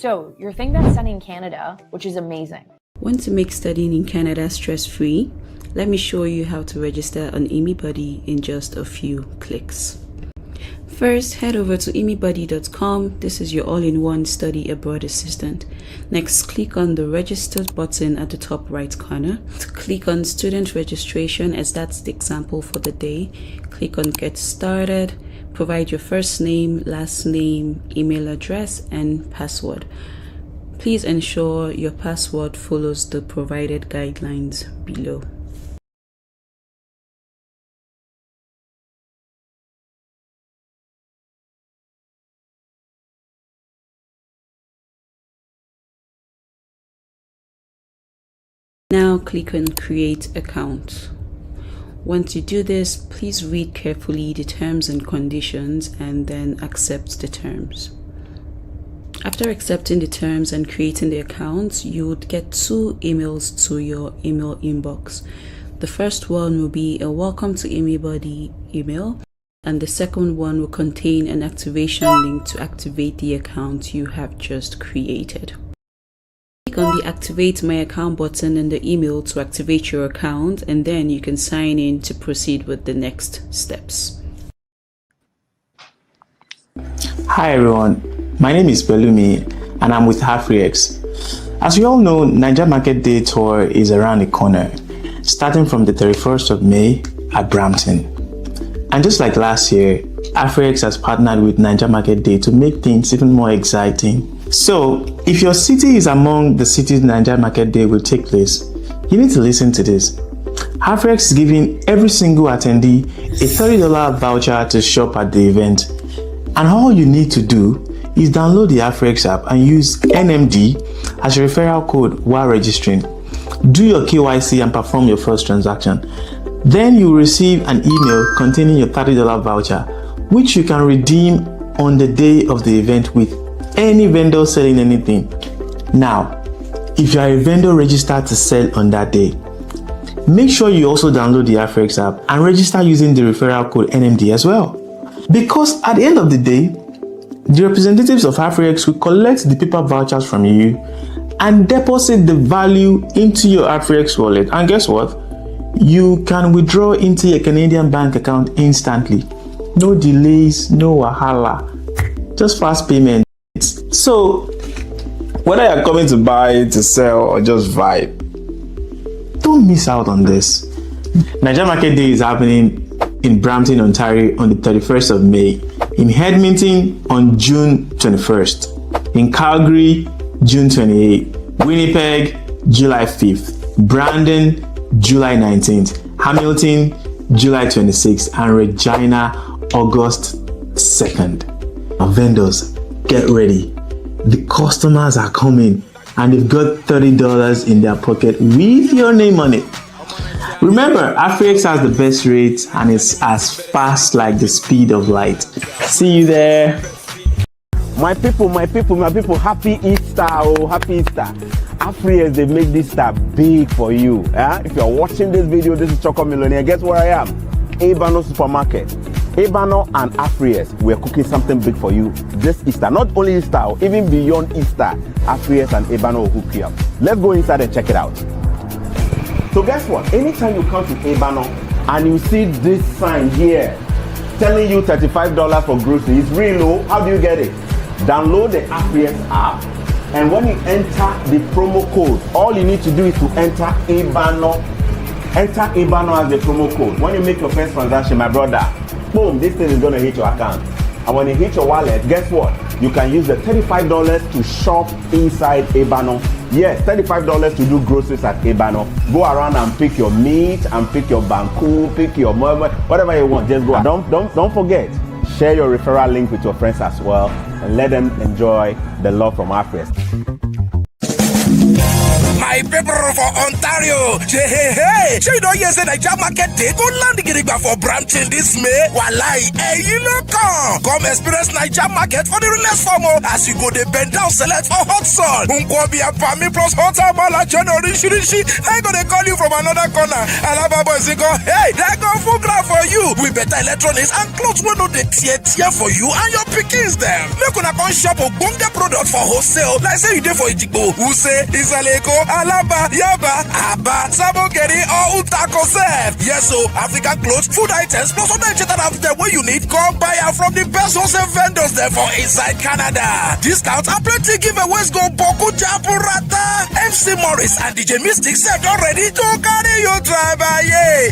So you're thinking about studying in Canada, which is amazing. Want to make studying in Canada stress-free? Let me show you how to register on ImmiBuddy in just a few clicks. First, head over to ImmiBuddy.com. This is your all-in-one study abroad assistant. Next, click on the register button at the top right corner. Click on student registration, as that's the example for the day. Click on get started. Provide your first name, last name, email address, and password. Please ensure your password follows the provided guidelines below. Now click on create account. Once you do this, please read carefully the terms and conditions and then accept the terms. After accepting the terms and creating the account, you would get 2 emails to your email inbox. The first one will be a welcome to ImmiBuddy email, and the second one will contain an activation link to activate the account you have just created. Click on the activate my account button in the email to activate your account, and then you can sign in to proceed with the next steps. Hi everyone, my name is Belumi and I'm with HafriX. As you all know, Niger Market Day Tour is around the corner, starting from the 31st of May at Brampton. And just like last year, HafriX has partnered with Niger Market Day to make things even more exciting. So, if your city is among the cities Niger Market Day will take place, you need to listen to this. HafriX is giving every single attendee a $30 voucher to shop at the event. And all you need to do is download the HafriX app and use NMD as your referral code while registering. Do your KYC and perform your first transaction. Then you will receive an email containing your $30 voucher, which you can redeem on the day of the event with any vendor selling anything. Now, if you are a vendor registered to sell on that day, make sure you also download the HafriX app and register using the referral code NMD as well. Because at the end of the day, the representatives of HafriX will collect the paper vouchers from you and deposit the value into your HafriX wallet. And guess what? You can withdraw into your Canadian bank account instantly. No delays, no wahala, just fast payment. So, whether you're coming to buy, to sell, or just vibe, don't miss out on this. Niger Market Day is happening in Brampton, Ontario on the 31st of May, in Edmonton on June 21st, in Calgary, June 28th, Winnipeg, July 5th, Brandon, July 19th, Hamilton, July 26th, and Regina, August 2nd. Now, vendors, get ready. The customers are coming and they've got $30 in their pocket with your name on it. Remember, HafriX has the best rates and it's as fast like the speed of light. See you there. My people, happy Easter, oh, happy Easter. HafriX, they make this star big for you. If you're watching this video, this is Choco Millionaire. Guess where I am? Ebano Supermarket. Ebano and HafriX, we're cooking something big for you this Easter. Not only Easter, even beyond Easter, HafriX and Ebano will hook you up. Let's go inside and check it out. So guess what? Anytime you come to Ebano and you see this sign here telling you $35 for groceries, it's real low. How do you get it? Download the HafriX app, and when you enter the promo code, all you need to do is to enter Ebano. Enter Ebano as the promo code. When you make your first transaction, my brother, boom, this thing is going to hit your account. And when it hits your wallet, guess what? You can use the $35 to shop inside Ebano. Yes, $35 to do groceries at Ebano. Go around and pick your meat and pick your banku, pick your murmur, whatever you want. Just go. Don't forget, share your referral link with your friends as well and let them enjoy the love from HafriX. My people for Ontario. Hey. So you know yes, the Niger Market Day go land the for Brampton this May. Walai, hey, you know come experience Niger Market for the realest formal as you go the bend down select for hot sun. Unkwobi and Pami plus hot mala January shirishi. I gonna call you from another corner. Alaba boys go, hey, they go full ground for you with better electronics and clothes we know the tier for you and your pickings them. Make una come shop or bunga product for wholesale. Like say you dey for Ijigbo, Use, Isaleko, Alaba, Yaba, Aba, Sabogeri, or Utako Sef. Yes, so African clothes, food items, plus other etc. of the way you need, come buy her from the best wholesale vendors there for inside Canada. Discounts and plenty giveaways go Boku Japurata. MC Morris and DJ Mystic said already to carry your driver.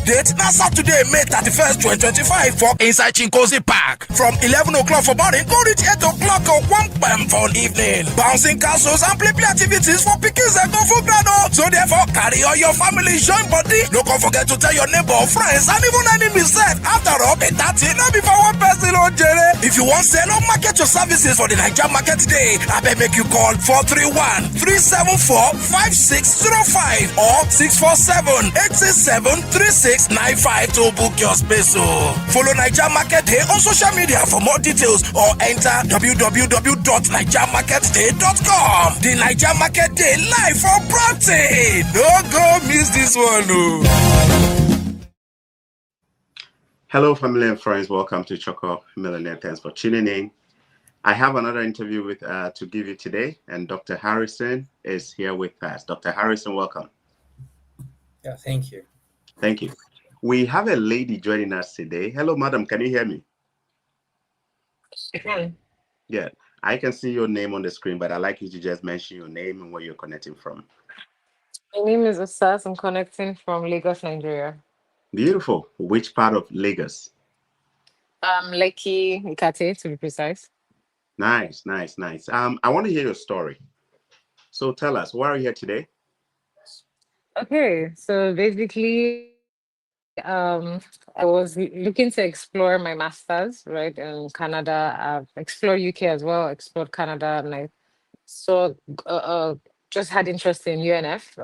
Date now Saturday, May 31st, 2025 for inside Chinkosi Park. From 11 o'clock for morning, go reach 8 o'clock or 1 p.m. for evening. Bouncing castles and play activities for pickings and go for grano. So therefore, carry all your family, join body. Don't forget to tell your neighbor, friends, and even enemies that after all, that's it. Not before one person on Jerry. If you want sell or market your services for the Niger Market Day, I bet make you call 431-374-5605 or 647-867-3695 to book your space. Follow Niger Market Day on social media for more details or enter www.nigermarketday.com. The Niger Market Day live for Brampton. Don't go miss this one. Hello, family and friends. Welcome to Choco Millionaire. Thanks for tuning in. I have another interview with to give you today, and Dr. Harrison is here with us. Dr. Harrison, welcome. Yeah, thank you. Thank you. We have a lady joining us today. Hello, madam. Can you hear me? Yeah, I can see your name on the screen, but I'd like you to just mention your name and where you're connecting from. My name is Osas. I'm connecting from Lagos, Nigeria. Beautiful. Which part of Lagos? Lekki, Ikate, to be precise. Nice. I want to hear your story. So tell us, why are you here today? Okay, so basically, I was looking to explore my master's, right, in Canada. I've explored UK as well, explored Canada, and I saw, just had interest in UNF,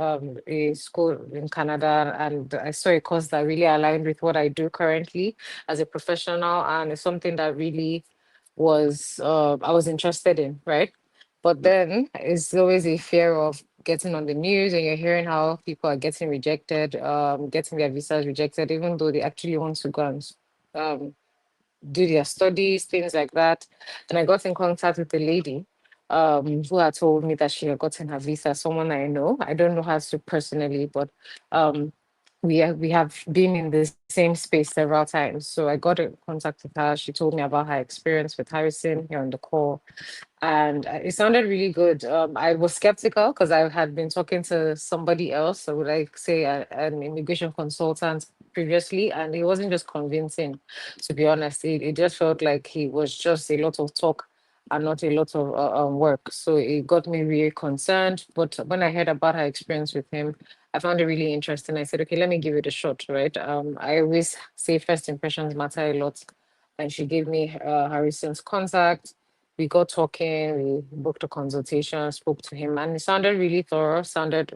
a school in Canada, and I saw a course that really aligned with what I do currently as a professional, and it's something that really was I was interested in, right? But then it's always a fear of getting on the news and you're hearing how people are getting rejected, getting their visas rejected, even though they actually want to go and um, do their studies, things like that. And I got in contact with a lady who had told me that she had gotten her visa, someone I know. I don't know her so personally, but um, we have been in the same space several times. So I got in contact with her. She told me about her experience with Harrison here on the call. And it sounded really good. I was skeptical because I had been talking to somebody else, I would like say an immigration consultant previously, and he wasn't just convincing, to be honest. It just felt like he was just a lot of talk and not a lot of work. So it got me really concerned. But when I heard about her experience with him, I found it really interesting. I said, okay, let me give it a shot, right? I always say first impressions matter a lot. And she gave me Harrison's contact. We got talking, we booked a consultation, spoke to him, and it sounded really thorough, sounded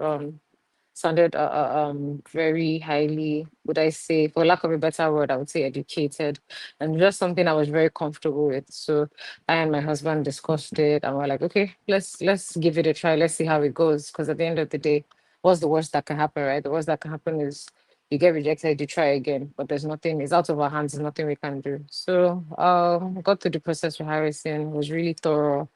very highly, would I say, for lack of a better word, I would say educated, and just something I was very comfortable with. So I and my husband discussed it, and we're like, okay, let's give it a try. Let's see how it goes. Because at the end of the day, what's the worst that can happen, right? The worst that can happen is you get rejected, you try again, but there's nothing, it's out of our hands, there's nothing we can do. So got through the process with Harrison, was really thorough,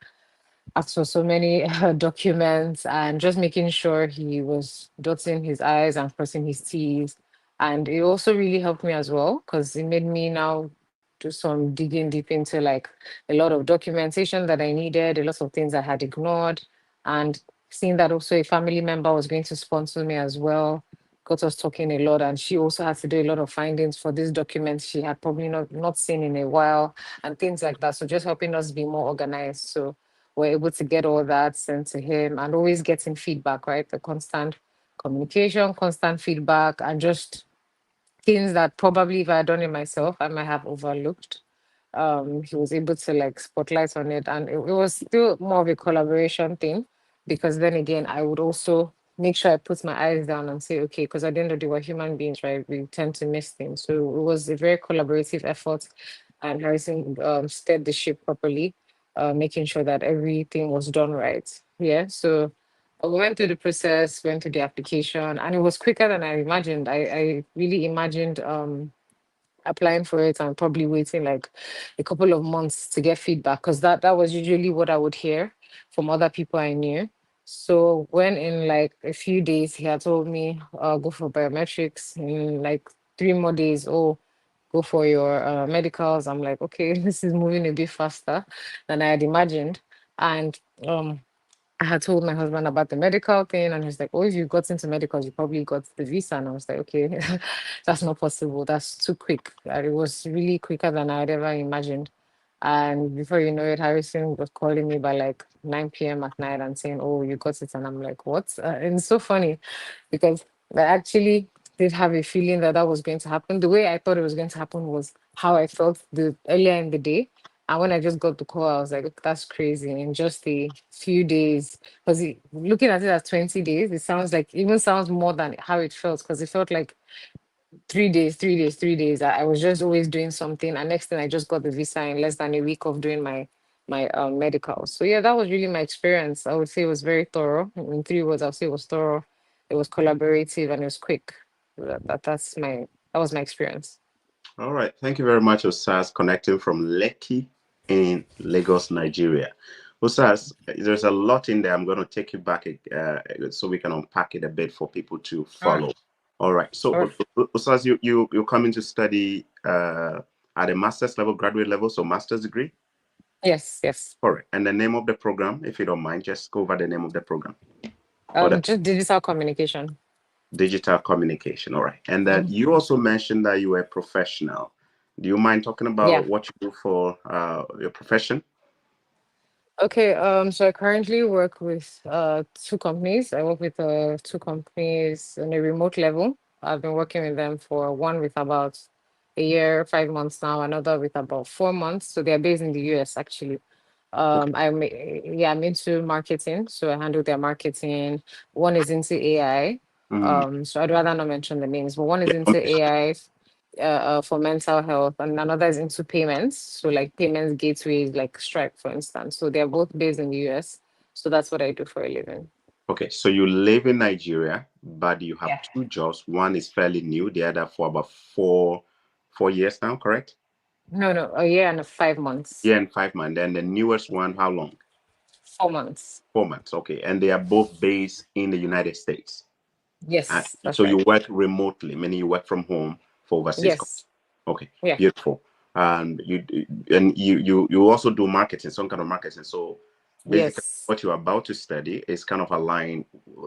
asked for so many documents and just making sure he was dotting his I's and crossing his T's. And it also really helped me as well because it made me now do some digging deep into like a lot of documentation that I needed, a lot of things I had ignored, and seeing that also a family member was going to sponsor me as well got us talking a lot. And she also had to do a lot of findings for these documents she had probably not seen in a while and things like that. So just helping us be more organized. So we're able to get all that sent to him and always getting feedback, right? The constant communication, constant feedback, and just things that probably if I had done it myself, I might have overlooked. He was able to like spotlight on it, and it was still more of a collaboration thing because then again, I would also make sure I put my eyes down and say, okay, because at the end of the day, we're human beings, right? We tend to miss things. So it was a very collaborative effort, and Harrison steered the ship properly, making sure that everything was done right. Yeah. So we went through the process, went through the application, and it was quicker than I imagined. I really imagined applying for it and probably waiting like a couple of months to get feedback, because that was usually what I would hear from other people I knew. So when in like a few days he had told me, go for biometrics, in like 3 more days, oh, go for your medicals. I'm like, okay, this is moving a bit faster than I had imagined. And I had told my husband about the medical thing, and he's like, "Oh, if you got into medicals, you probably got the visa." And I was like, "Okay, that's not possible. That's too quick." And it was really quicker than I'd ever imagined. And before you know it, Harrison was calling me by like 9 p.m. at night and saying, "Oh, you got it." And I'm like, "What?" And it's so funny because I actually did have a feeling that that was going to happen. The way I thought it was going to happen was how I felt the earlier in the day. And when I just got the call, I was like, that's crazy. In just a few days, because looking at it as 20 days, it sounds like, even sounds more than how it felt, because it felt like 3 days, 3 days, 3 days. I was just always doing something. And next thing, I just got the visa in less than a week of doing my medical. So yeah, that was really my experience. I would say it was very thorough. In 3 words, I would say it was thorough. It was collaborative and it was quick. That was my experience. All right. Thank you very much, Osas, connecting from Lekki in Lagos, Nigeria. Osas, there's a lot in there. I'm going to take you back so we can unpack it a bit for people to follow. All right. So, Sure. Osas, you're coming to study at a master's level, graduate level, so master's degree? Yes, yes. All right. And the name of the program, if you don't mind, just go over the name of the program. Just digital communication. Digital communication. All right. And then you also mentioned that you were a professional. Do you mind talking Yeah. about what you do for your profession? Okay, so I currently work with 2 companies. I work with 2 companies on a remote level. I've been working with them for one with about a year, 5 months now, another with about 4 months. So they're based in the US actually. I'm into marketing, so I handle their marketing. One is into AI. So I'd rather not mention the names, but one is into AI for mental health, and another is into payments. So like payments gateways, like Stripe, for instance. So they're both based in the US. So that's what I do for a living. Okay, so you live in Nigeria, but you have Yeah. 2 jobs. One is fairly new, the other for about four years now, correct? No, a year and 5 months. Yeah, and 5 months. Then the newest one, how long? 4 months. 4 months. Okay, and they are both based in the United States. Yes, that's So right. you work remotely, meaning you work from home for overseas. Yes. Okay, Yeah. beautiful. And you also do marketing, some kind of marketing. So basically, Yes. what you're about to study is kind of aligned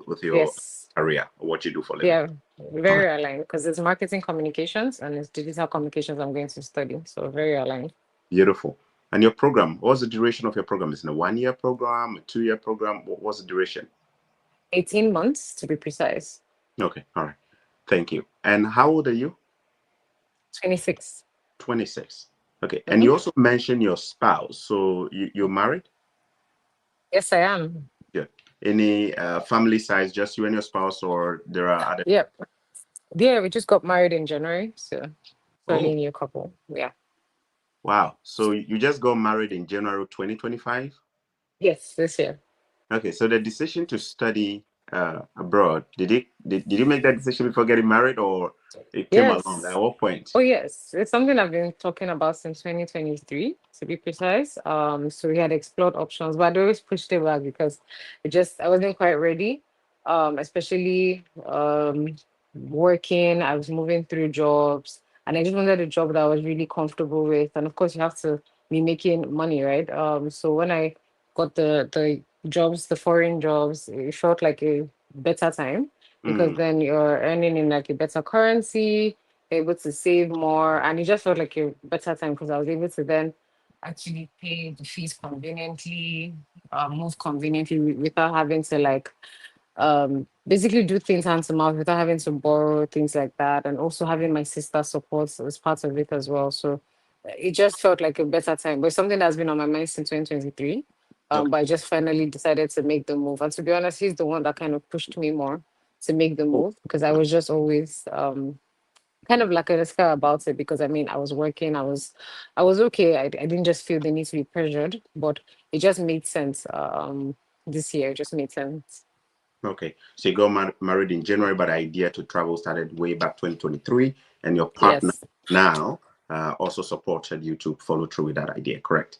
with your Yes. career, what you do for a living. Yeah. All Very right, aligned because it's marketing communications and it's digital communications I'm going to study. So very aligned. beautiful. And your program, what's the duration of your program? Is it a 1 year program, a 2 year program? What's the duration? 18 months to be precise. Okay, all right. Thank you. And how old are you? 26. 26. Okay. And you also mentioned your spouse. So you're married? Yes, I am. Good. Any family size, just you and your spouse, or there are other? Yep. Yeah, we just got married in January, so fairly Oh, new couple. Yeah. wow. So you just got married in January 2025? Yes, this year. Okay. So the decision to study abroad, did you make that decision before getting married, or it came along? At Yes. what point? Oh, yes. It's something I've been talking about since 2023, to be precise. So we had explored options, but I always pushed it back because I wasn't quite ready. Especially working, I was moving through jobs, and I just wanted a job that I was really comfortable with. And of course, you have to be making money, right? So when I got the jobs, the foreign jobs, it felt like a better time because Mm, then you're earning in like a better currency, able to save more, and it just felt like a better time because I was able to then actually pay the fees conveniently, move conveniently without having to like basically do things hand to mouth without having to borrow things like that, and also having my sister support as part of it as well. So it just felt like a better time, but it's something that's been on my mind since 2023. But I just finally decided to make the move. And to be honest, he's the one that kind of pushed me more to make the Oh, move because I was just always kind of like a scar about it because I mean I was working, I was okay. I didn't just feel the need to be pressured, but it just made sense. This year it just made sense. okay. So you got married in January, but the idea to travel started way back 2023, and your partner Yes. now also supported you to follow through with that idea, correct?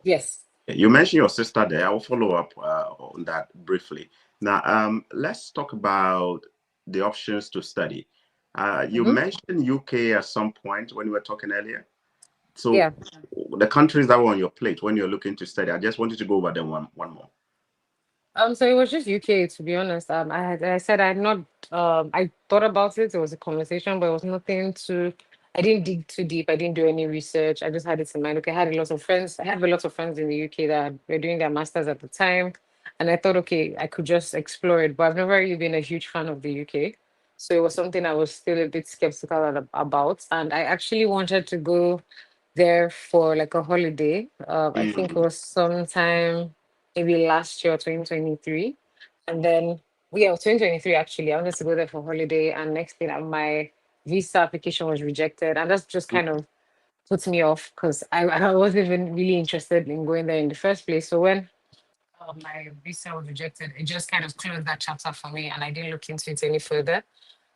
Yes. You mentioned your sister there. I will follow up on that briefly. Now, let's talk about the options to study. You Hmm. mentioned UK at some point when we were talking earlier. So, Yeah. the countries that were on your plate when you're looking to study, I just wanted to go over them one more. So it was just UK to be honest. I said I had not I thought about it. It was a conversation, but it was nothing too. I didn't dig too deep. I didn't do any research. I just had it in mind. Okay, I had a lot of friends. I have a lot of friends in the UK that were doing their masters at the time, and I thought, okay, I could just explore it. But I've never really been a huge fan of the UK, so it was something I was still a bit skeptical about. And I actually wanted to go there for like a holiday. I think it Mm, was sometime maybe last year, 2023. And then, yeah, it was 2023 actually. I wanted to go there for holiday. And next thing, my visa application was rejected. And that's just kind of puts me off because I wasn't even really interested in going there in the first place. So when my visa was rejected, it just kind of closed that chapter for me. And I didn't look into it any further.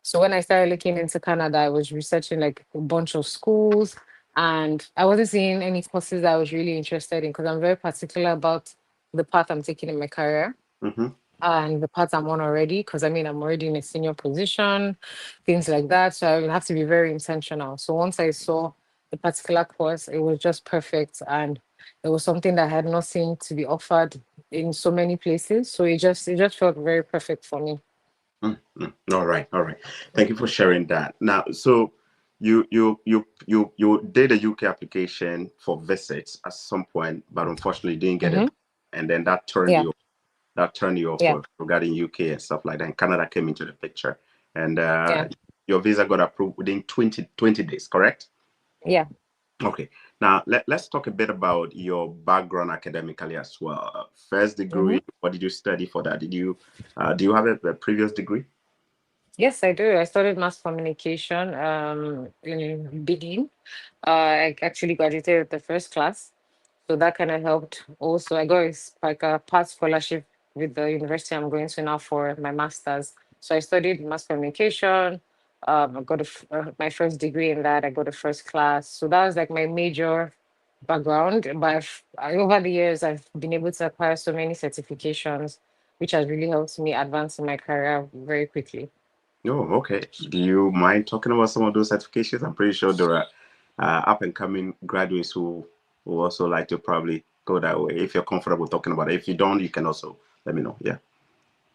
So when I started looking into Canada, I was researching like a bunch of schools and I wasn't seeing any courses that I was really interested in because I'm very particular about the path I'm taking in my career mm-hmm. and the path I'm on already. Because I mean, I'm already in a senior position, things like that. So I will have to be very intentional. So once I saw the particular course, it was just perfect. And it was something that had not seen to be offered in so many places. So it just felt very perfect for me. All right, all right. Thank you for sharing that. Now, so you did a UK application for visits at some point, but unfortunately you didn't get Hmm. it, and then Yeah. that turned you off Yeah. regarding UK and stuff like that. And Canada came into the picture, and Yeah. your visa got approved within 20 days, correct? Yeah. Okay. Now let's talk a bit about your background academically as well. First Hmm. degree, what did you study for that? Did you do you have a previous degree? Yes, I do. I studied mass communication in Benin. I actually graduated with the first class. So that kind of helped. Also, I got like a part scholarship with the university I'm going to now for my master's. So I studied mass communication. I got my first degree in that. I got a first class. So that was like my major background. But over the years, I've been able to acquire so many certifications, which has really helped me advance in my career very quickly. Oh, okay. Do you mind talking about some of those certifications? I'm pretty sure there are up and coming graduates who also like to probably go that way. If you're comfortable talking about it, if you don't, you can also let me know. Yeah.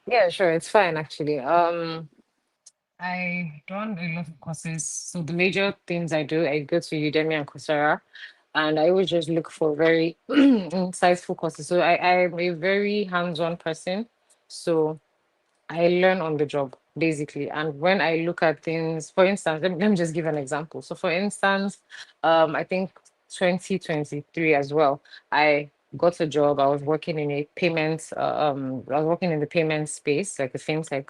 Yeah, sure. It's fine actually. I done a lot of courses. So the major things I do, I go to Udemy and Coursera, and I always just look for very insightful courses. So I'm a very hands-on person. So I learn on the job basically. And when I look at things, for instance, let me just give an example. So for instance, I think 2023 as well, I got a job. I was working in a payments, I was working in the payment space, like a fintech,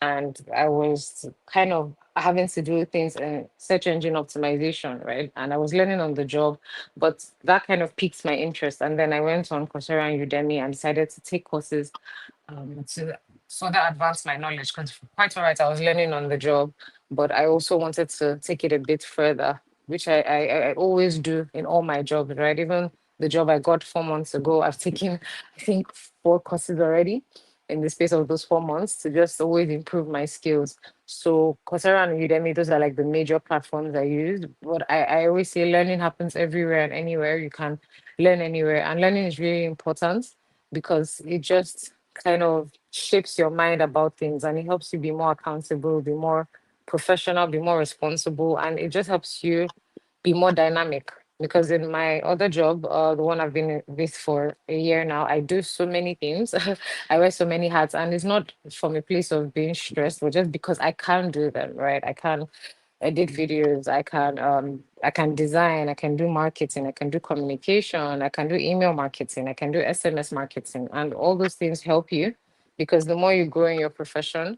and I was kind of having to do things in search engine optimization, right? And I was learning on the job, but that kind of piqued my interest. And then I went on Coursera and Udemy and decided to take courses to further advance my knowledge because quite all right, I was learning on the job, but I also wanted to take it a bit further, which I always do in all my jobs, right? Even the job I got 4 months ago, I've taken, I think, 4 courses already in the space of those 4 months to just always improve my skills. So Coursera and Udemy, those are like the major platforms I use. But I always say learning happens everywhere and anywhere. You can learn anywhere. And learning is really important because it just kind of shapes your mind about things and it helps you be more accountable, be more professional, be more responsible, and it just helps you be more dynamic. Because in my other job, the one I've been with for a year now, I do so many things. I wear so many hats, and it's not from a place of being stressed, but just because I can't do them, right? I can't. edit videos, I can design, I can do marketing, I can do communication, I can do email marketing, I can do SMS marketing, and all those things help you because the more you grow in your profession,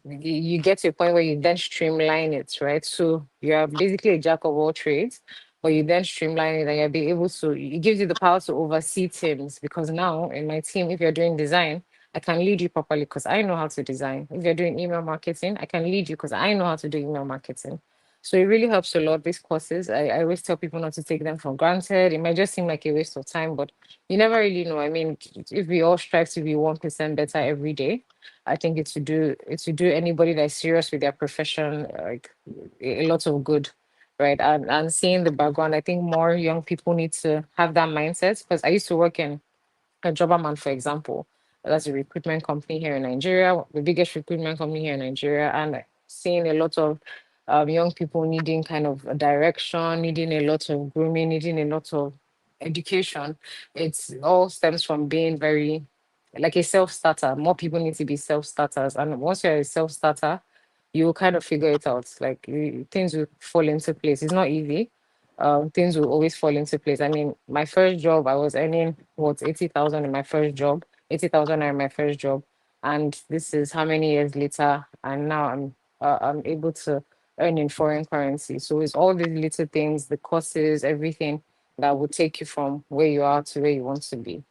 you get to a point where you then streamline it, right? So you're basically a jack of all trades, but you then streamline it and you'll be able to, it gives you the power to oversee teams because now in my team, if you're doing design, I can lead you properly because I know how to design. If you're doing email marketing, I can lead you because I know how to do email marketing. So it really helps a lot, these courses. I always tell people not to take them for granted. It might just seem like a waste of time, but you never really know. I mean, if we all strive to be 1% better every day, I think it's to do anybody that's serious with their profession like a lot of good, right? And seeing the background, I think more young people need to have that mindset because I used to work in a Jobberman, for example. That's a recruitment company here in Nigeria, the biggest recruitment company here in Nigeria, and seeing a lot of young people needing kind of a direction, needing a lot of grooming, needing a lot of education. It's all stems from being very like a self-starter. More people need to be self-starters, and once you're a self-starter, you will kind of figure it out. Like things will fall into place. It's not easy, things will always fall into place. I mean, my first job, I was earning what 80,000 in my first job, 80,000 in my first job, and this is how many years later, and now I'm able to earn in foreign currency. So it's all these little things, the courses, everything that will take you from where you are to where you want to be.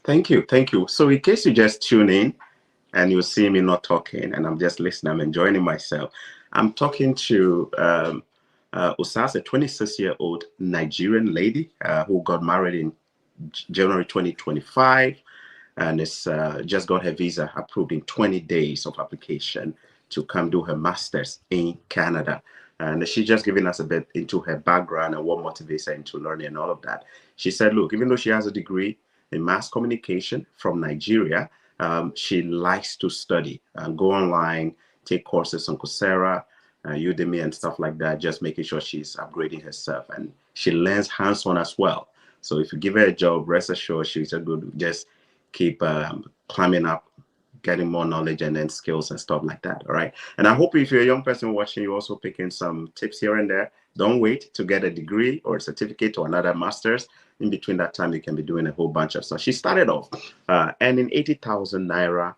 Thank you. Thank you. So in case you just tune in and you see me not talking and I'm just listening, I'm enjoying myself. I'm talking to Osas, a 26-year-old Nigerian lady who got married in January 2025 and is just got her visa approved in 20 days of application to come do her master's in Canada. And she's just giving us a bit into her background and what motivates her into learning and all of that. She said, look, even though she has a degree in mass communication from Nigeria, she likes to study and go online, take courses on Coursera, Udemy and stuff like that, just making sure she's upgrading herself. And she learns hands-on as well. So if you give her a job, rest assured she's going to just keep climbing up, getting more knowledge and then skills and stuff like that. All right. And I hope if you're a young person watching, you're also picking some tips here and there. Don't wait to get a degree or a certificate or another master's. In between that time, you can be doing a whole bunch of stuff. She started off earning 80,000 naira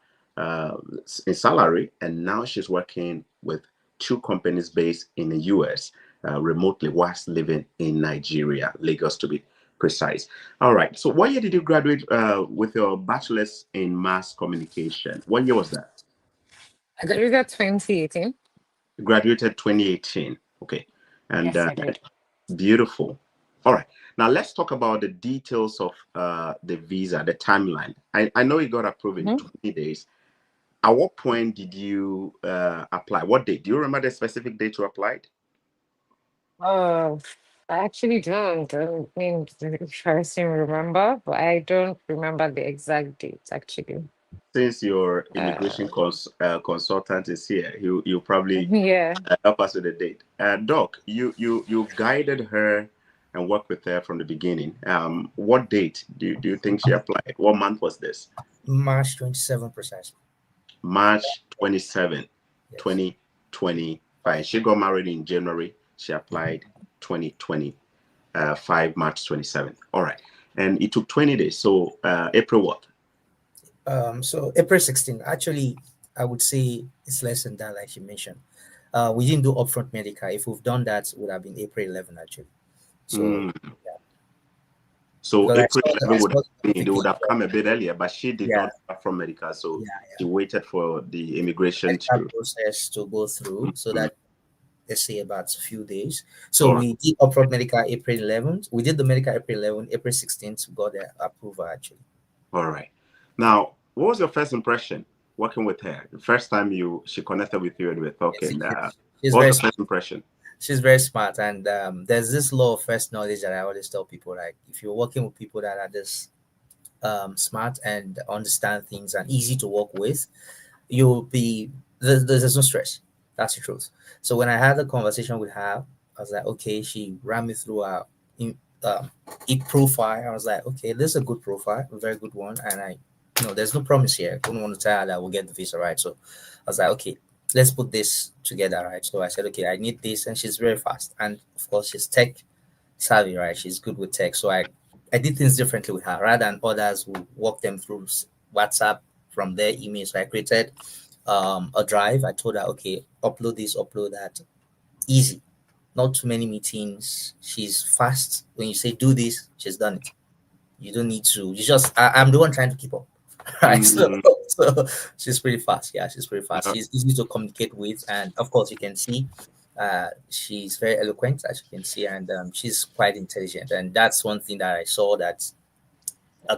in salary, and now she's working with 2 companies based in the US remotely whilst living in Nigeria, Lagos to be precise. All right. So what year did you graduate with your bachelor's in mass communication? What year was that? I graduated 2018. You graduated 2018. Okay. And Yes, I did. beautiful. All right. Now let's talk about the details of the visa, the timeline. I know you got approved in 20 days. At what point did you apply? What date? Do you remember the specific date you applied? Oh, I actually don't. I mean, if I still remember, but I don't remember the exact date actually. Since your Uh, immigration consultant is here, you probably yeah. help us with the date. Doc, you guided her and worked with her from the beginning. What date do you think she applied? What month was this? March 27 precisely. March 27, Yes. 2025. She got married in January. She applied 2025, March 27. All right. And it took 20 days. So April what? So April 16. Actually, I would say it's less than that, like you mentioned. We didn't do upfront medical. If we've done that, it would have been April 11 actually. So So because April 11 would the they would have come a bit earlier, but she did Yeah. not start from medical. So Yeah, she waited for the immigration medical to. process to go through so that let's say about a few days. So All right. we did upfront medical April 11th. We did the medical April 11th. April 16th we got the approval actually. All right. Now, what was your first impression working with her? The first time she connected with you and we were talking. She's What very was the first impression? She's very smart, and there's this law of first knowledge that I always tell people, like if you're working with people that are this smart and understand things and easy to work with, you'll be there's no stress. That's the truth. So when I had the conversation with her, I was like, okay, she ran me through our profile. I was like, okay, this is a good profile, a very good one, and there's no promise here. I don't want to tell her that we'll get the visa, right? So I was like, okay, let's put this together, right? So I said, okay, I need this, and she's very fast, and of course she's tech savvy, right? She's good with tech, so I did things differently with her rather than others who walk them through WhatsApp from their email. So I created a drive. I told her, okay, upload this, upload that, easy, not too many meetings. She's fast. When you say do this, she's done it. You don't need to. You just I'm the one trying to keep up, right? So she's pretty fast. Yeah, she's pretty fast. She's easy to communicate with, and of course, you can see she's very eloquent, as you can see, and she's quite intelligent. And that's one thing that I saw that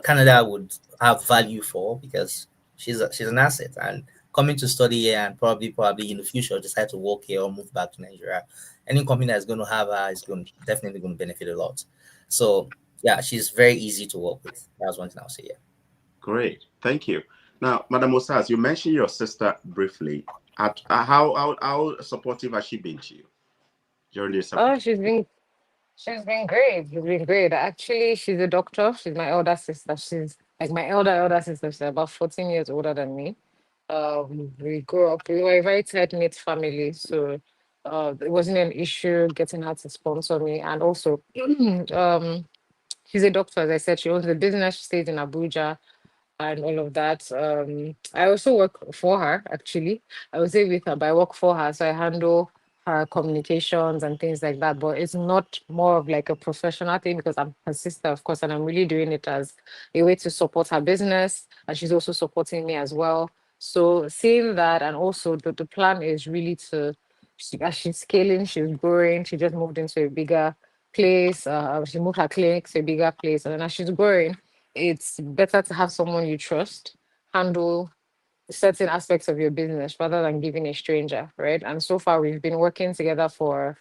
Canada would have value for, because she's an asset, and coming to study here and probably in the future decide to work here or move back to Nigeria. Any company that's going to have her is definitely going to benefit a lot. So yeah, she's very easy to work with. That's one thing I'll say. Yeah. Great, thank you. Now, Madam Osas, you mentioned your sister briefly. How supportive has she been to you during this? Oh, she's been great. She's been great. Actually, she's a doctor. She's my elder sister. She's like my elder sister. She's about 14 years older than me. We grew up. We were a very tight knit family, so it wasn't an issue getting her to sponsor me. And also, she's a doctor. As I said, she owns a business. She stays in Abuja and all of that. I also work for her, actually. I would say with her, but I work for her. So I handle her communications and things like that. But it's not more of like a professional thing because I'm her sister, of course, and I'm really doing it as a way to support her business. And she's also supporting me as well. So seeing that, and also the plan is really as she's scaling, she's growing. She just moved into a bigger place. She moved her clinic to a bigger place. And then as she's growing, it's better to have someone you trust handle certain aspects of your business rather than giving a stranger, right? And so far we've been working together for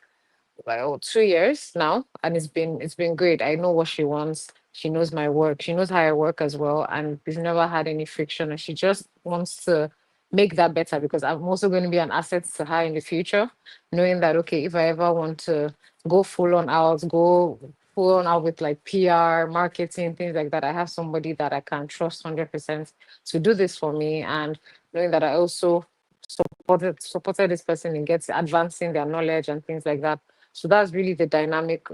like 2 years now, and it's been great. I know what she wants. She knows my work. She knows how I work as well, and we've never had any friction. And she just wants to make that better because I'm also going to be an asset to her in the future, knowing that okay, if I ever want to go full on out with like PR, marketing, things like that, I have somebody that I can trust 100% to do this for me, and knowing that I also supported this person in gets advancing their knowledge and things like that. So that's really the dynamic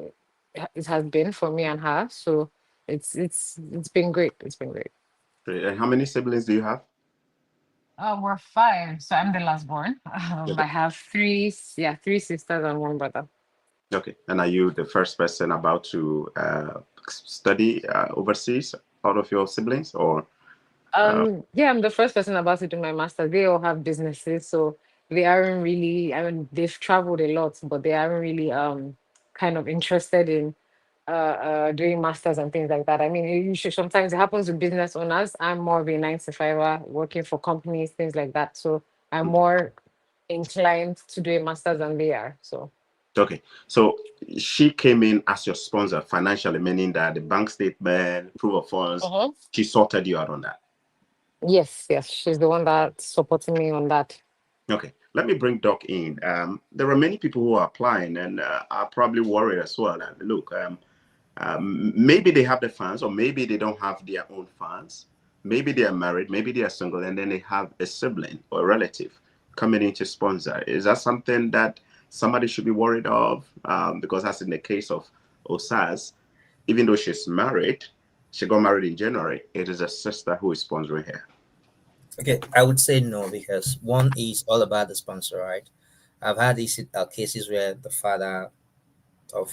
it has been for me and her. So it's been great. It's been great. Great. And how many siblings do you have? We're five, so I'm the last born. Okay. I have three sisters and one brother. Okay. And are you the first person about to study overseas out of your siblings, or? Yeah, I'm the first person about to do my master's. They all have businesses, so they aren't really. I mean, they've traveled a lot, but they aren't really kind of interested in doing masters and things like that. I mean, you should sometimes it happens with business owners. I'm more of a 9 to 5 working for companies, things like that. So I'm more inclined to do a master's than they are. So Okay, so she came in as your sponsor financially, meaning that the bank statement, proof of funds, uh-huh. she sorted you out on that. Yes, she's the one that's supporting me on that. Okay, let me bring Doc in. There are many people who are applying and are probably worried as well. And look, maybe they have the funds, or maybe they don't have their own funds. Maybe they are married, maybe they are single, and then they have a sibling or a relative coming in to sponsor. Is that something that somebody should be worried of? Because as in the case of Osas, even though she's married, she got married in January. It is a sister who is sponsoring her. Okay, I would say no, because one is all about the sponsor, right? I've had these cases where the father-in-law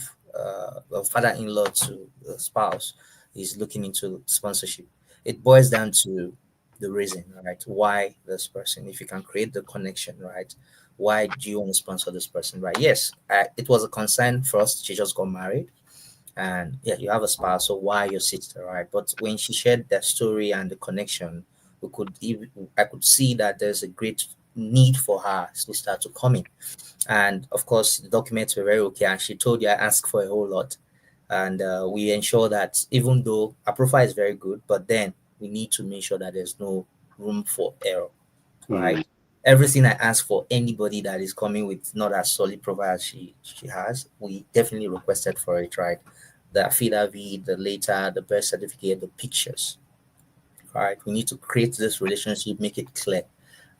to the spouse is looking into sponsorship. It boils down to the reason, right? Why this person? If you can create the connection, right? Why do you want to sponsor this person, right? Yes, it was a concern first. She just got married, and yeah, you have a spouse, so why your sister, right? But when she shared that story and the connection, I could see that there's a great need for her sister to come in. And of course, the documents were very okay. And she told you I asked for a whole lot. And we ensure that even though our profile is very good, but then we need to make sure that there's no room for error, right? Everything I ask for anybody that is coming with not as solid profile as she has, we definitely requested for it, right? The affidavit, the letter, the birth certificate, the pictures, right? We need to create this relationship, make it clear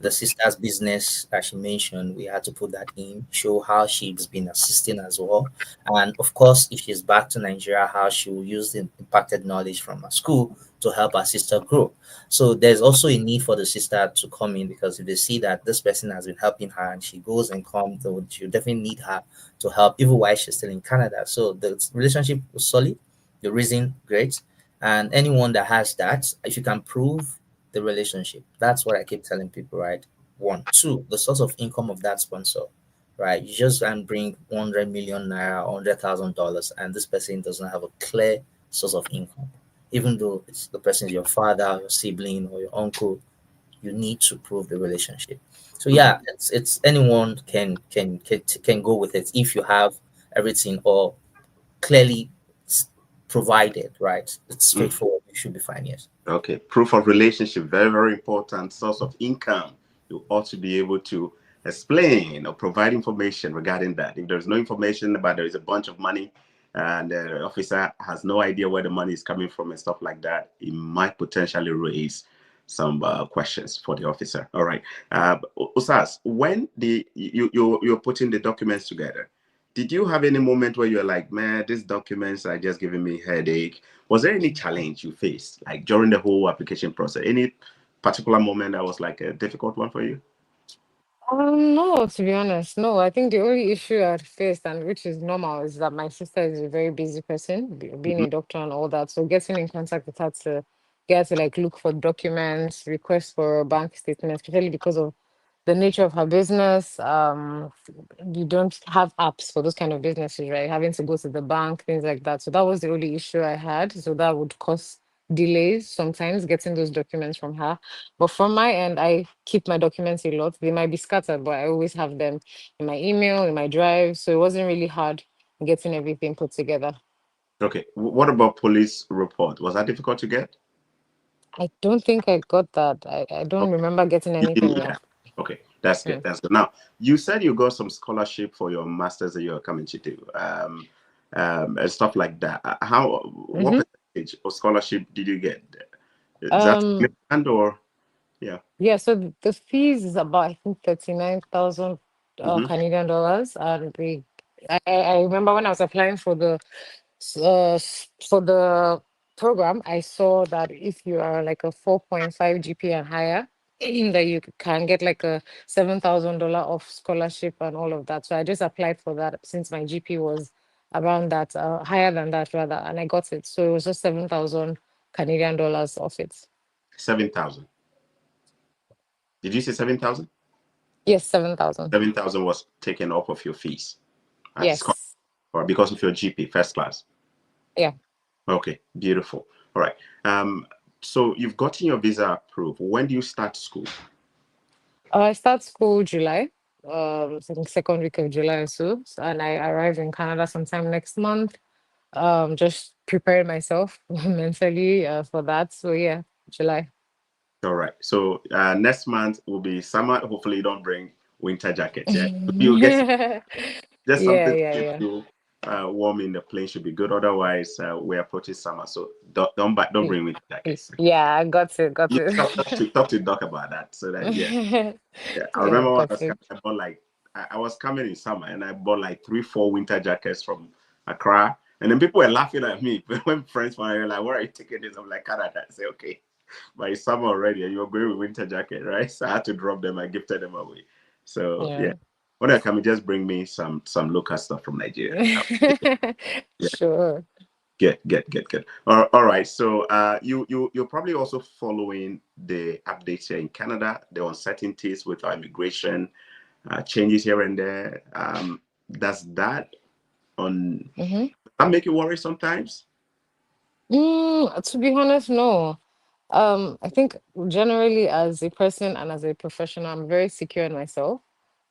the sister's business that she mentioned, we had to put that in, show how she's been assisting as well. And of course, if she's back to Nigeria, how she will use the impacted knowledge from her school to help her sister grow. So there's also a need for the sister to come in, because if they see that this person has been helping her and she goes and comes, she'll definitely need her to help even while she's still in Canada. So the relationship was solid, the reason great. And anyone that has that, if you can prove the relationship, that's what I keep telling people, right? One, two, the source of income of that sponsor, right? You just can bring 100 million naira, $100,000, and this person doesn't have a clear source of income. Even though it's the person is your father, your sibling, or your uncle, you need to prove the relationship. So yeah, it's anyone can go with it if you have everything or clearly provided, right? It's straightforward. You should be fine. Yes. Okay, proof of relationship, very, very important. Source of income, you ought to be able to explain or provide information regarding that. If there's no information about there is a bunch of money and the officer has no idea where the money is coming from and stuff like that, it might potentially raise some questions for the officer. All right, Osas, when you're putting the documents together, did you have any moment where you're like, man, these documents are just giving me headache? Was there any challenge you faced, like during the whole application process? Any particular moment that was like a difficult one for you? No, to be honest, no. I think the only issue I faced, and which is normal, is that my sister is a very busy person, being Mhm. a doctor and all that. So getting in contact with her to get to like look for documents, request for a bank statement, especially because of the nature of her business. You don't have apps for those kind of businesses, right? Having to go to the bank, things like that. So that was the only issue I had. So that would cause delays sometimes getting those documents from her. But from my end, I keep my documents a lot. They might be scattered, but I always have them in my email, in my drive. So it wasn't really hard getting everything put together. Okay. What about police report? Was that difficult to get? I don't think I got that. I don't Okay. remember getting You didn't anything need now. that. Okay, that's good. Mm. That's good. Now, you said you got some scholarship for your masters that you're coming to do, and stuff like that. What Mm-hmm. percentage of scholarship did you get? Is that Um, significant or yeah? yeah, so the fees is about I think 39,000 Mm-hmm. Canadian dollars. And I remember when I was applying for the for the program, I saw that if you are like a 4.5 GP and higher, that you can get like a $7,000 off scholarship and all of that. So I just applied for that since my GP was around that, higher than that rather, and I got it. So it was just 7,000 Canadian dollars off it. 7,000. Did you say 7,000? Yes, 7,000. 7,000 was taken off of your fees as scholarship, Yes. or because of your GP first class. Yeah. Okay, beautiful. All right. So you've gotten your visa approved. When do you start school? I start school July, I think second week of July or so. And I arrive in Canada sometime next month. Just preparing myself mentally for that. So yeah, July. All right. So next month will be summer. Hopefully, you don't bring winter jackets. Yeah, you get Yeah, just yeah, something to keep yeah. you warm in the plane should be good. Otherwise, we're approaching summer, so don't Please, bring winter jackets. please. Yeah, I got it, got You it. talk to Doc about that. So that yeah. Yeah, I Yeah, remember when I got was coming, it. I bought like I was coming in summer and I bought like 3, 4 winter jackets from Accra. And then people were laughing at me when friends found out, like, where are you taking this? I'm like, Canada. I say, okay, but it's summer already and you're going with winter jacket, right? So I had to drop them. I gifted them away. So yeah. Yeah. When I come, just bring me some local stuff from Nigeria. Yeah, Sure. get. All right. So you're probably also following the updates here in Canada, the uncertainties with our immigration changes here and there. Does Mm-hmm. that make you worry sometimes? To be honest, no. I think generally as a person and as a professional, I'm very secure in myself.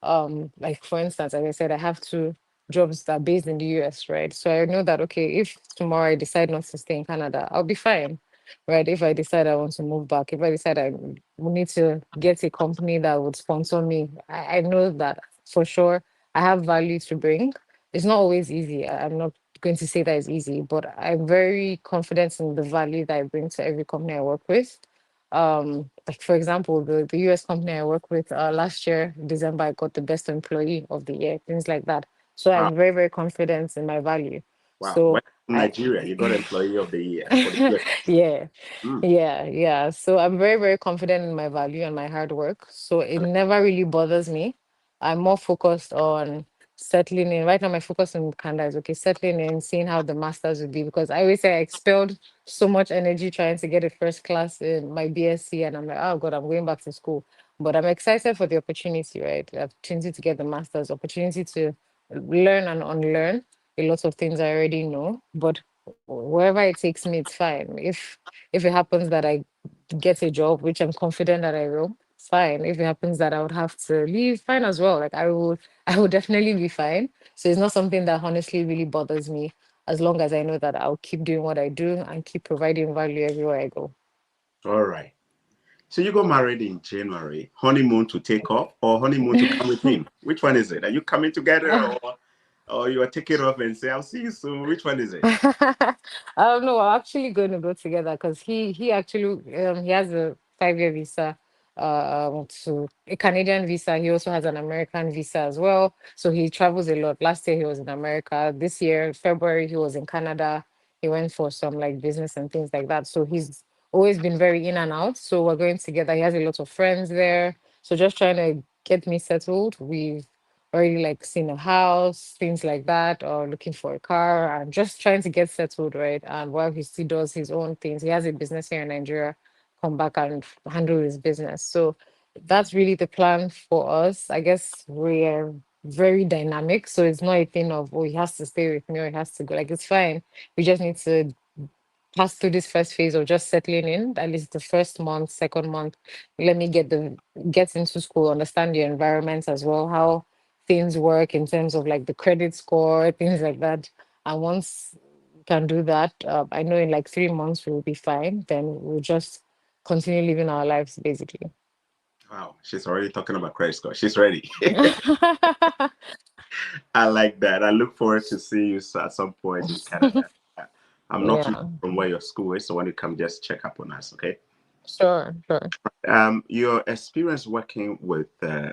Like for instance, as I said, I have two jobs that are based in the US, right? So I know that okay, if tomorrow I decide not to stay in Canada, I'll be fine. Right. If I decide I want to move back, if I decide I will need to get a company that would sponsor me, I know that for sure I have value to bring. It's not always easy. I'm not going to say that it's easy, but I'm very confident in the value that I bring to every company I work with. Like for example, the US company I work with, last year, December, I got the best employee of the year, things like that. So Wow. I'm very, very confident in my value. Wow. When So in I Nigeria, you got Employee of the Year for the US. yeah, Mm. yeah. So I'm very, very confident in my value and my hard work. So it never really bothers me. I'm more focused on settling in. Right now, my focus in Canada is okay, settling in, seeing how the masters would be, because I always say I expelled so much energy trying to get a first class in my BSc, and I'm like, oh God, I'm going back to school. But I'm excited for the opportunity, right? The opportunity to get the masters, opportunity to learn and unlearn a lot of things I already know. But wherever it takes me, it's fine. If it happens that I get a job, which I'm confident that I will, fine. If it happens that I would have to leave, fine as well. Like I will definitely be fine. So it's not something that honestly really bothers me, as long as I know that I'll keep doing what I do and keep providing value everywhere I go. All right. So you got married in January. Honeymoon to take off or honeymoon to come with him? Which one is it? Are you coming together or you are taking off and say, I'll see you soon? Which one is it? I don't know. We're actually going to go together because he actually he has a 5 year visa, to a Canadian visa. He also has an American visa as well. So he travels a lot. Last year he was in America. This year, February, he was in Canada. He went for some like business and things like that. So he's always been very in and out. So we're going together. He has a lot of friends there. So just trying to get me settled. We've already like seen a house, things like that, or looking for a car and just trying to get settled, right? And while he still does his own things, he has a business here in Nigeria, come back and handle his business. So that's really the plan for us. I guess we're very dynamic. So it's not a thing of, oh, he has to stay with me or he has to go. Like, it's fine. We just need to pass through this first phase of just settling in, at least the first month, second month. Let me get into school, understand the environment as well, how things work in terms of like the credit score, things like that. And once we can do that, I know in like 3 months we will be fine. Then we'll just continue living our lives basically. Wow, she's already talking about credit score. She's ready. I like that. I look forward to see you at some point in Canada. I'm not too Yeah, far from where your school is, so when you come, just check up on us, okay? sure. Your experience working with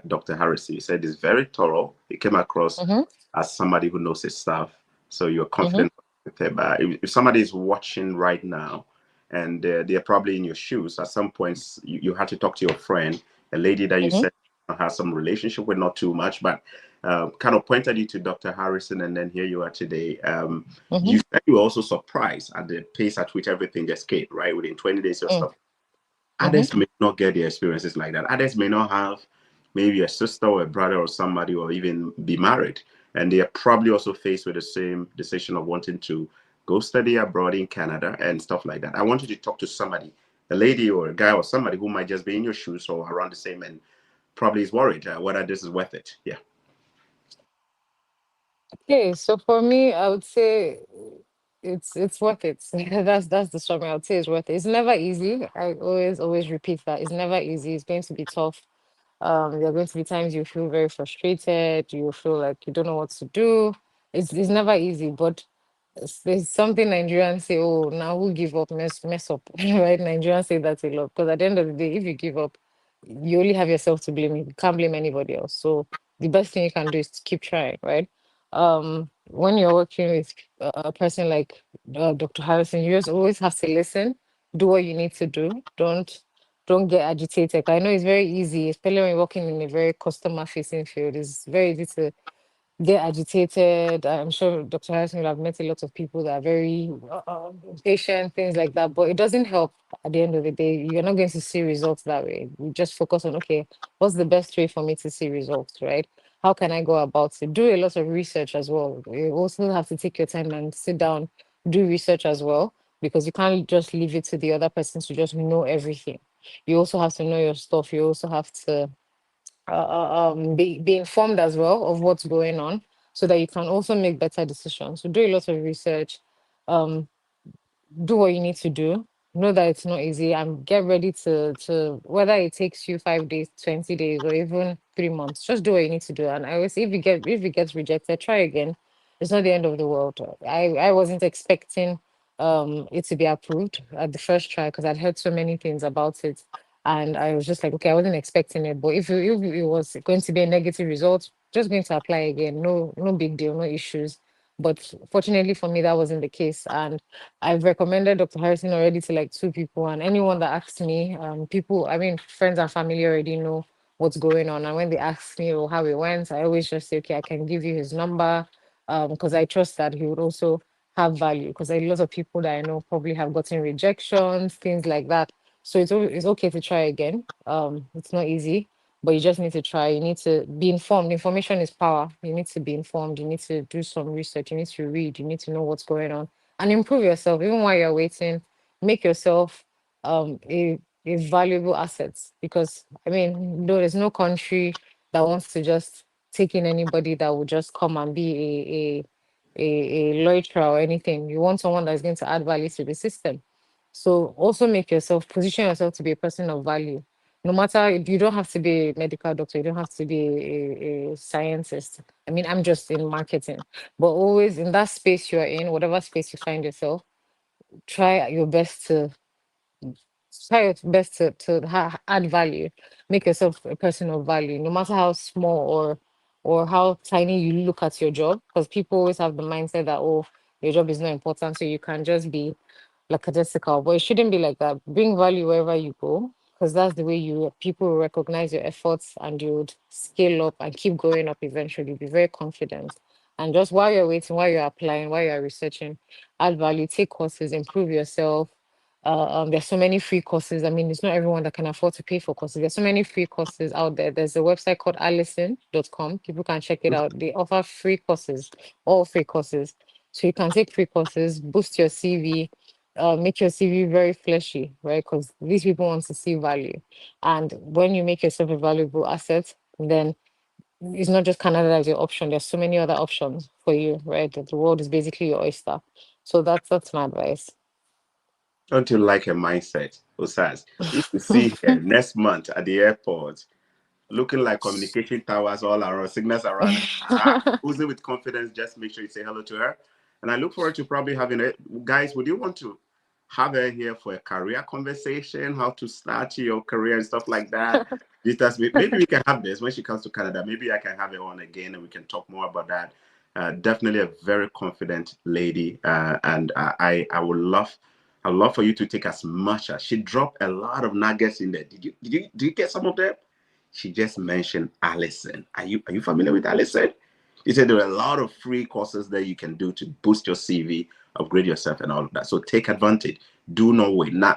Dr. Harris, you said is very thorough. You came across Mm-hmm, as somebody who knows his stuff, so you're mm-hmm, confident with him. If somebody is watching right now and they're probably in your shoes, at some points you had to talk to your friend, a lady that you mm-hmm, said has some relationship with, not too much, but kind of pointed you to Dr. Harrison, and then here you are today. mm-hmm, You said you were also surprised at the pace at which everything just came, right? Within 20 days, your stuff. mm-hmm, Others may not get the experiences like that. Others may not have maybe a sister or a brother or somebody, or even be married. And they are probably also faced with the same decision of wanting to go study abroad in Canada and stuff like that. I want you to talk to somebody, a lady or a guy or somebody who might just be in your shoes or around the same, and probably is worried whether this is worth it. Yeah. Okay, so for me, I would say it's worth it. That's the summary. I would say it's worth it. It's never easy. I always repeat that. It's never easy. It's going to be tough. There are going to be times you feel very frustrated. You feel like you don't know what to do. It's never easy, but there's something Nigerians say, oh, now who give up, mess up, right? Nigerians say that a lot because at the end of the day, if you give up, you only have yourself to blame. You can't blame anybody else. So the best thing you can do is to keep trying, right? When you're working with a person like Dr. Harrison, you just always have to listen, do what you need to do. Don't get agitated. I know it's very easy, especially when you're working in a very customer facing field. It's very easy to get agitated. I'm sure Dr. Harrison will have met a lot of people that are very impatient, things like that. But it doesn't help at the end of the day. You're not going to see results that way. You just focus on, okay, what's the best way for me to see results, right? How can I go about it? Do a lot of research as well. You also have to take your time and sit down, do research as well, because you can't just leave it to the other person to just know everything. You also have to know your stuff. You also have to be informed as well of what's going on so that you can also make better decisions. So do a lot of research, um, do what you need to do. Know that it's not easy and get ready to whether it takes you 5 days, 20 days, or even 3 months, just do what you need to do. And I always say if it gets rejected, try again. It's not the end of the world. I wasn't expecting it to be approved at the first try because I'd heard so many things about it. And I was just like, okay, I wasn't expecting it. But if it was going to be a negative result, just going to apply again. No big deal, no issues. But fortunately for me, that wasn't the case. And I've recommended Dr. Harrison already to like 2 people. And anyone that asks me, friends and family already know what's going on. And when they ask me how it went, I always just say, okay, I can give you his number because I trust that he would also have value because a lot of people that I know probably have gotten rejections, things like that. So it's okay to try again. It's not easy, but you just need to try. You need to be informed. Information is power. You need to be informed. You need to do some research. You need to read. You need to know what's going on and improve yourself. Even while you're waiting, make yourself a valuable asset because no, there's no country that wants to just take in anybody that will just come and be a loiterer or anything. You want someone that's going to add value to the system. So also position yourself to be a person of value. No matter, you don't have to be a medical doctor, you don't have to be a scientist. I'm just in marketing, but always in that space you're in, whatever space you find yourself, try your best to add value, make yourself a person of value, no matter how small or how tiny you look at your job, because people always have the mindset that, oh, your job is not important, so you can just be like a Jessica, but it shouldn't be like that. Bring value wherever you go, because that's the way people will recognize your efforts and you would scale up and keep going up eventually. Be very confident. And just while you're waiting, while you're applying, while you're researching, add value, take courses, improve yourself. There's so many free courses. It's not everyone that can afford to pay for courses. There's so many free courses out there. There's a website called allison.com. People can check it out. They offer free courses, all free courses. So you can take free courses, boost your CV, make your CV very fleshy, right? Because these people want to see value. And when you make yourself a valuable asset, then it's not just Canada as your option. There's so many other options for you, right? The world is basically your oyster. So that's my advice. Don't you like her mindset, Osas? If you see her next month at the airport, looking like communication towers all around, signals around, oozing with confidence, just make sure you say hello to her. And I look forward to probably having it. Guys, would you want to have her here for a career conversation, how to start your career and stuff like that? Maybe we can have this when she comes to Canada. Maybe I can have her on again and we can talk more about that. Definitely a very confident lady. And I would love for you to take as much as she dropped a lot of nuggets in there. Did you get some of them? She just mentioned Allison. Are you familiar with Allison? He said there are a lot of free courses that you can do to boost your CV, upgrade yourself, and all of that. So take advantage. Do not wait. Now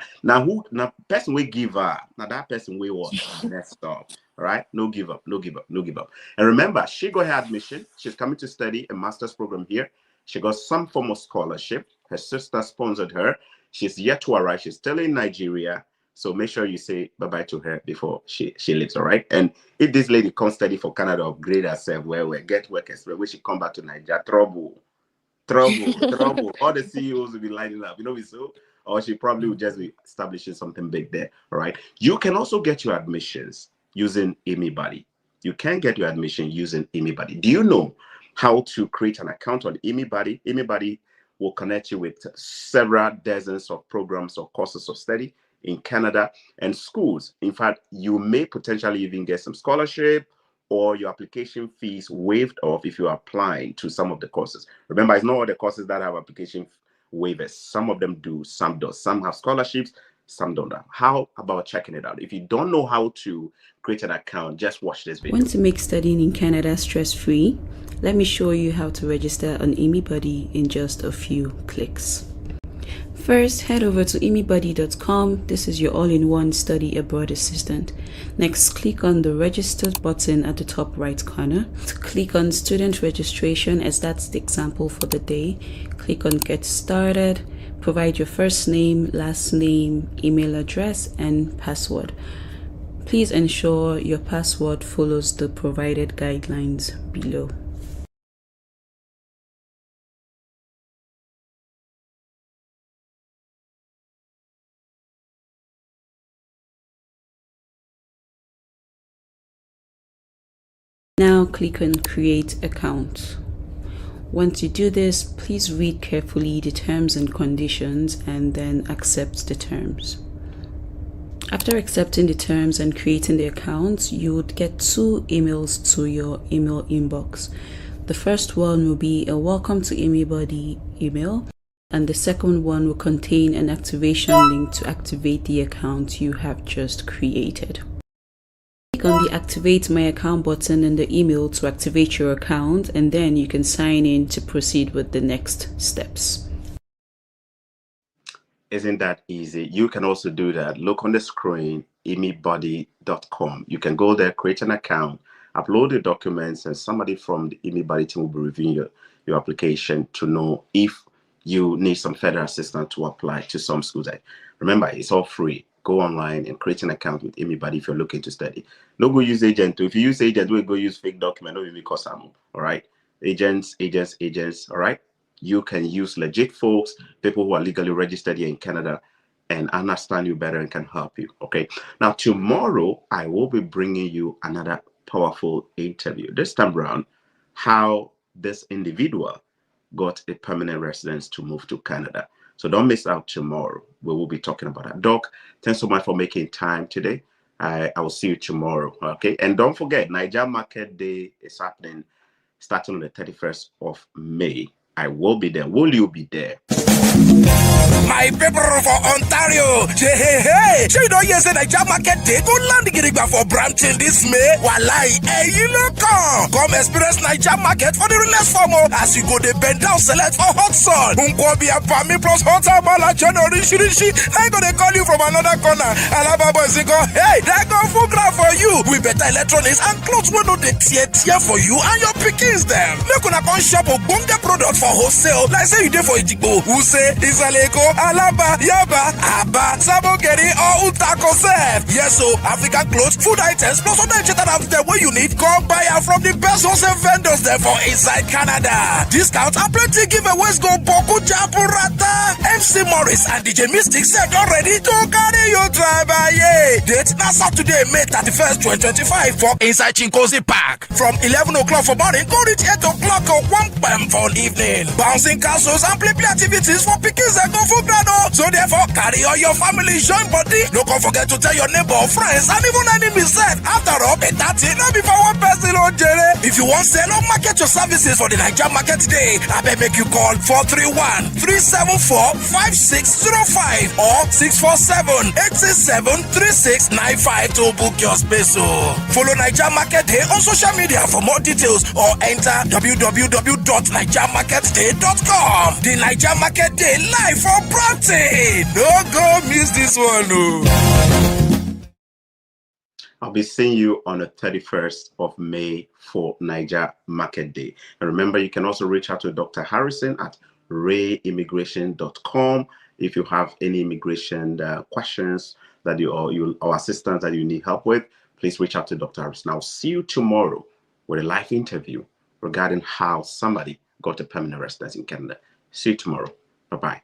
person will give up. Now that person will what? Messed up. All right? No give up. No give up. No give up. And remember, she got her admission. She's coming to study a master's program here. She got some form of scholarship. Her sister sponsored her. She's yet to arrive. She's still in Nigeria. So make sure you say bye-bye to her before she leaves, all right? And if this lady comes study for Canada, upgrade herself, get work experience, when she come back to Nigeria, trouble. All the CEOs will be lining up, so, or she probably will just be establishing something big there, all right? You can also get your admissions using ImmiBuddy. You can get your admission using ImmiBuddy. Do you know how to create an account on ImmiBuddy? ImmiBuddy will connect you with several dozens of programs or courses of study in Canada and schools. In fact, you may potentially even get some scholarship or your application fees waived off if you are applying to some of the courses. Remember, it's not all the courses that have application waivers. Some of them do, some don't. Some have scholarships, some don't. How about checking it out? If you don't know how to create an account, just watch this video. Want to make studying in Canada stress-free? Let me show you how to register on ImmiBuddy in just a few clicks. First, head over to ImmiBuddy.com. This is your all-in-one study abroad assistant. Next, click on the register button at the top right corner. Click on student registration, as that's the example for the day. Click on get started. Provide your first name, last name, email address, and password. Please ensure your password follows the provided guidelines below. Now click on create account. Once you do this, please read carefully the terms and conditions and then accept the terms. After accepting the terms and creating the accounts, you would get 2 emails to your email inbox. The first one will be a welcome to ImmiBuddy email, and the second one will contain an activation link to activate the account you have just created. Click on the activate my account button in the email to activate your account, and then you can sign in to proceed with the next steps. Isn't that easy? You can also do that. Look on the screen, ImmiBuddy.com. You can go there, create an account, upload the documents, and somebody from the ImmiBuddy team will be reviewing your application to know if you need some further assistance to apply to some schools. Remember, it's all free. Go online and create an account with ImmiBuddy if you're looking to study. No go use agent. If you use agent, we'll go use fake document. Don't even cost some. All right. Agents. All right. You can use legit folks, people who are legally registered here in Canada and understand you better and can help you. Okay. Now, tomorrow, I will be bringing you another powerful interview. This time around, how this individual got a permanent residence to move to Canada. So don't miss out tomorrow. We will be talking about that. Doc, thanks so much for making time today. I will see you tomorrow. Okay. And don't forget, Niger Market Day is happening starting on the 31st of May. I will be there. Will you be there? My people for Ontario, hey, you know yes, Niger Market Day go land for Brampton this May. Walai, you look come experience Niger Market for the realest formal as you go the bend down select for hot sun. Be a family plus hot bala January shirishi. I gonna call you from another corner. Alaba boys go, hey, that go full graph for you. We better electronics and clothes will know the tier for you and your pickings them. Look on a con shop of bunga product for wholesale. Like say you did for Ijibo. Who say Isaleko, Alaba, Yaba, Aba, Sabogeri, or Utako Sef. Yes, so African clothes, food items, plus other items of the way you need. Come buy from the best wholesale vendors there for inside Canada. Discounts and plenty giveaways go Boku Japurata. MC Morris and DJ Mystic said already to carry your driver. Yeah. Date now Saturday, May 31st, 2025 for inside Chinkosi Park. From 11 o'clock for morning, go reach 8 o'clock or 1 p.m. for evening. Bouncing castles and play activities for pickings and go for grado. So therefore, carry all your family, join body. Don't forget to tell your neighbor, friends, and even enemies said. After all, that's it. Not before one person on Jerry. If you want sell or market your services for the Niger Market Day, I bet make you call 431-374-5605 or 647-867-3695 to book your space. Follow Niger Market Day on social media for more details or enter www.nigermarketday.com. The Niger Market Day live for Brampton. Don't go miss this one. I'll be seeing you on the 31st of May for Niger Market Day. And remember, you can also reach out to Dr. Harrison at rayimmigration.com if you have any immigration questions that or assistance that you need help with. Please reach out to Dr. Harrison. I'll see you tomorrow with a live interview regarding how somebody got a permanent residence in Canada. See you tomorrow. Bye-bye.